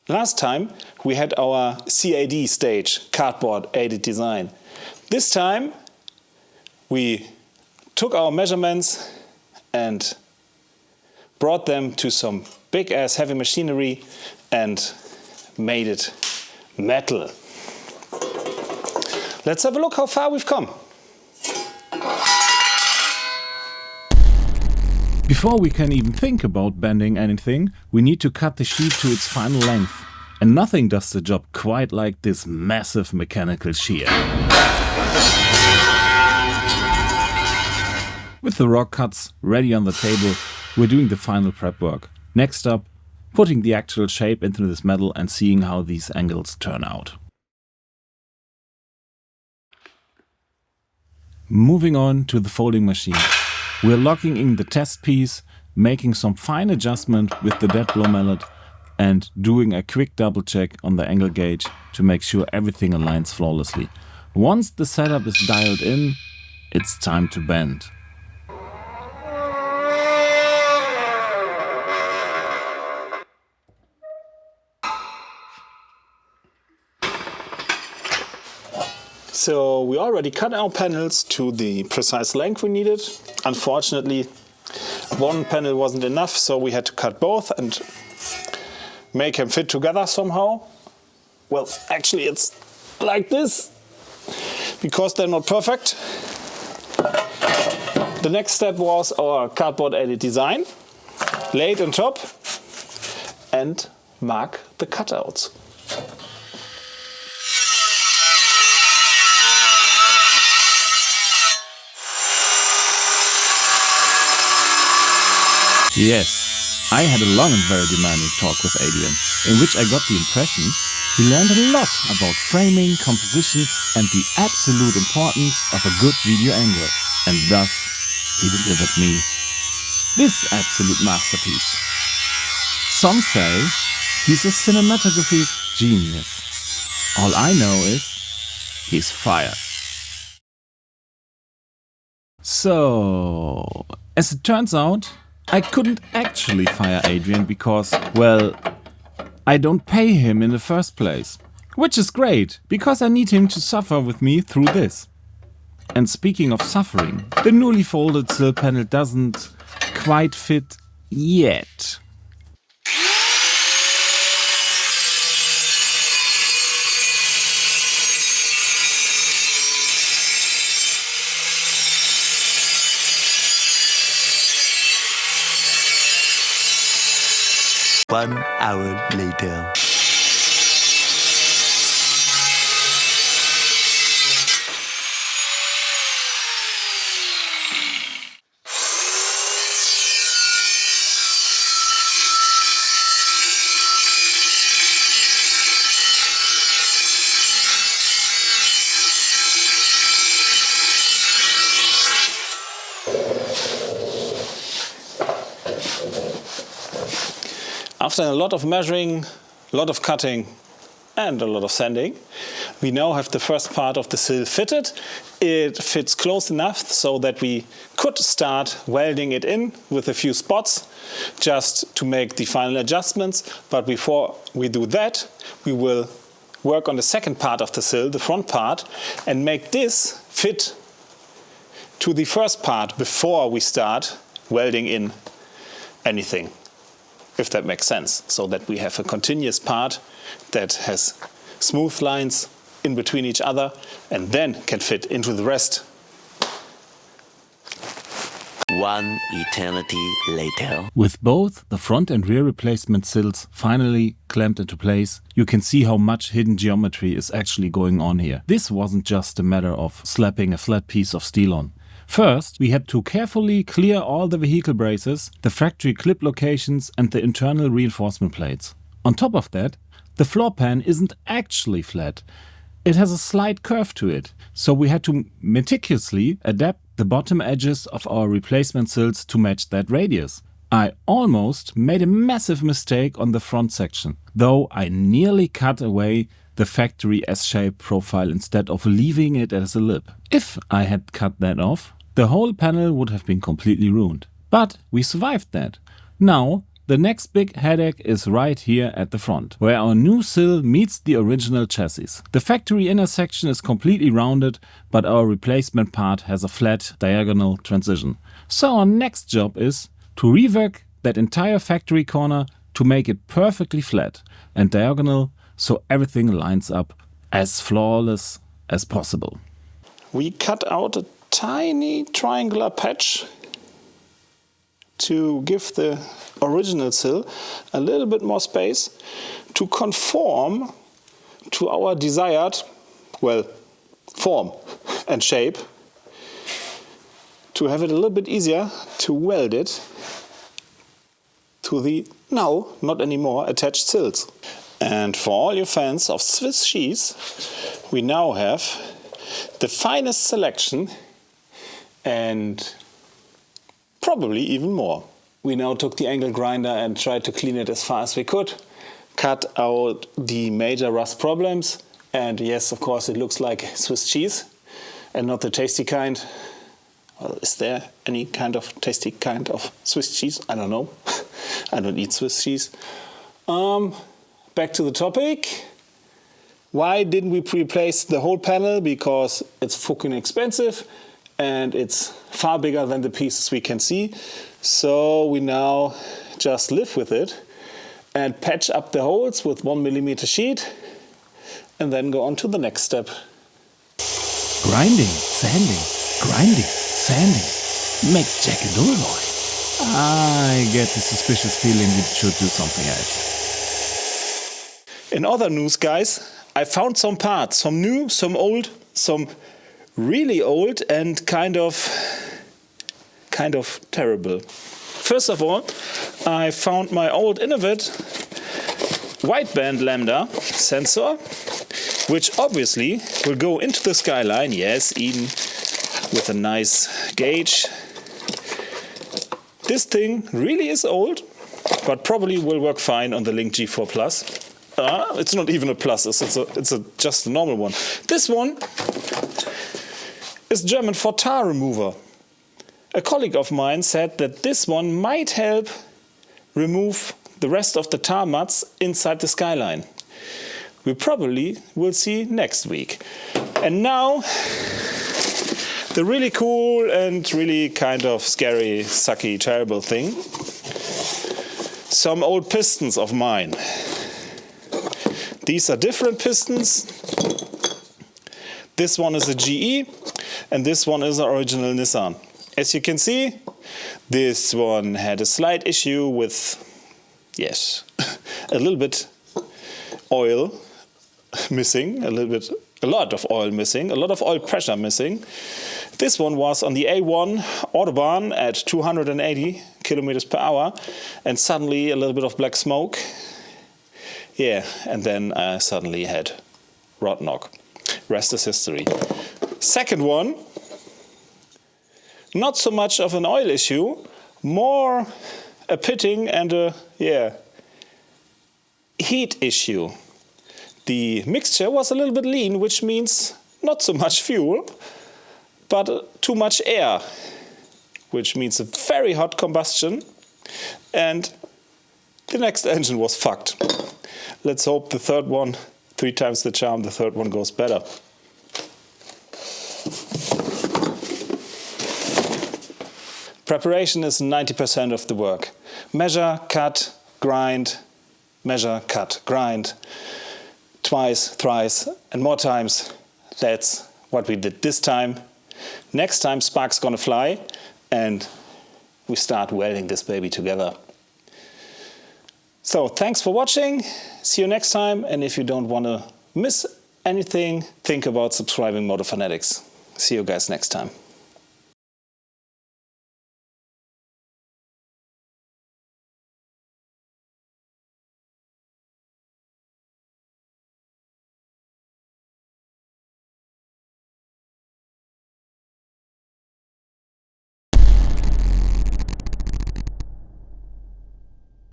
Last time we had our CAD stage, cardboard aided design. This time we took our measurements and brought them to some big ass heavy machinery and made it metal. Let's have a look how far we've come. Before we can even think about bending anything, we need to cut the sheet to its final length. And nothing does the job quite like this massive mechanical shear. With the rock cuts ready on the table, we're doing the final prep work. Next up, putting the actual shape into this metal and seeing how these angles turn out. Moving on to the folding machine. We're locking in the test piece, making some fine adjustment with the dead blow mallet and doing a quick double check on the angle gauge to make sure everything aligns flawlessly. Once the setup is dialed in, it's time to bend. So we already cut our panels to the precise length we needed. Unfortunately, one panel wasn't enough, so we had to cut both and make them fit together somehow. Well, actually it's like this, because they're not perfect. The next step was our cardboard aided design. Lay it on top and mark the cutouts. Yes, I had a long and very demanding talk with Adrian, in which I got the impression he learned a lot about framing, composition and the absolute importance of a good video angle. And thus, he delivered me this absolute masterpiece. Some say he's a cinematography genius. All I know is he's fired. So, as it turns out, I couldn't actually fire Adrian because, well, I don't pay him in the first place. Which is great, because I need him to suffer with me through this. And speaking of suffering, the newly folded sill panel doesn't quite fit yet. One hour later. After a lot of measuring, a lot of cutting and a lot of sanding, we now have the first part of the sill fitted. It fits close enough so that we could start welding it in with a few spots just to make the final adjustments. But before we do that, we will work on the second part of the sill, the front part, and make this fit to the first part before we start welding in anything. If that makes sense, so that we have a continuous part that has smooth lines in between each other and then can fit into the rest. One eternity later. With both the front and rear replacement sills finally clamped into place, you can see how much hidden geometry is actually going on here. This wasn't just a matter of slapping a flat piece of steel on. First, we had to carefully clear all the vehicle braces, the factory clip locations and the internal reinforcement plates. On top of that, the floor pan isn't actually flat. It has a slight curve to it, so we had to meticulously adapt the bottom edges of our replacement sills to match that radius. I almost made a massive mistake on the front section, though I nearly cut away the factory S-shaped profile instead of leaving it as a lip. If I had cut that off, the whole panel would have been completely ruined. But we survived that. Now The next big headache is right here at the front, where our new sill meets the original chassis. The factory intersection is completely rounded, but our replacement part has a flat diagonal transition. So our next job is to rework that entire factory corner to make it perfectly flat and diagonal so everything lines up as flawless as possible. We cut out a tiny triangular patch to give the original sill a little bit more space to conform to our desired, well, form and shape, to have it a little bit easier to weld it to the now, not anymore, attached sills. And for all you fans of Swiss cheese, we now have the finest selection and probably even more. We now took the angle grinder and tried to clean it as far as we could, cut out the major rust problems, and yes, of course, it looks like Swiss cheese and not the tasty kind. Well, is there any kind of tasty kind of Swiss cheese? I don't know. I don't eat Swiss cheese. Back to the topic. Why didn't we replace the whole panel? Because it's fucking expensive and it's far bigger than the pieces we can see. So we now just live with it and patch up the holes with 1mm sheet and then go on to the next step. Grinding, sanding, grinding, sanding makes Jack a dull boy. I get the suspicious feeling we should do something else. In other news, guys, I found some parts, some new, some old, some really old and kind of terrible. First of all, I found my old Innovet wideband lambda sensor, which obviously will go into the Skyline, yes, even with a nice gauge. This thing really is old, but probably will work fine on the Link G4 Plus. It's not even a Plus, it's just a normal one. This one is German for tar remover. A colleague of mine said that this one might help remove the rest of the tar muds inside the Skyline. We probably will see next week. And now, the really cool and really kind of scary, sucky, terrible thing. Some old pistons of mine. These are different pistons. This one is a GE and this one is an original Nissan. As you can see, this one had a slight issue with, yes, a little bit oil missing, a lot of oil missing, a lot of oil pressure missing. This one was on the A1 Autobahn at 280 kilometers per hour and suddenly a little bit of black smoke. Yeah, and then I suddenly had rod knock. Rest is history. Second one, not so much of an oil issue, more a pitting and a, heat issue. The mixture was a little bit lean, which means not so much fuel, but too much air, which means a very hot combustion, and the next engine was fucked. Let's hope the third one, 3 times the charm, the third one goes better. Preparation is 90% of the work. Measure, cut, grind, measure, cut, grind. Twice, thrice, and more times. That's what we did this time. Next time spark's gonna fly and we start welding this baby together. So thanks for watching, see you next time, and if you don't want to miss anything, think about subscribing Motorfanatics. See you guys next time.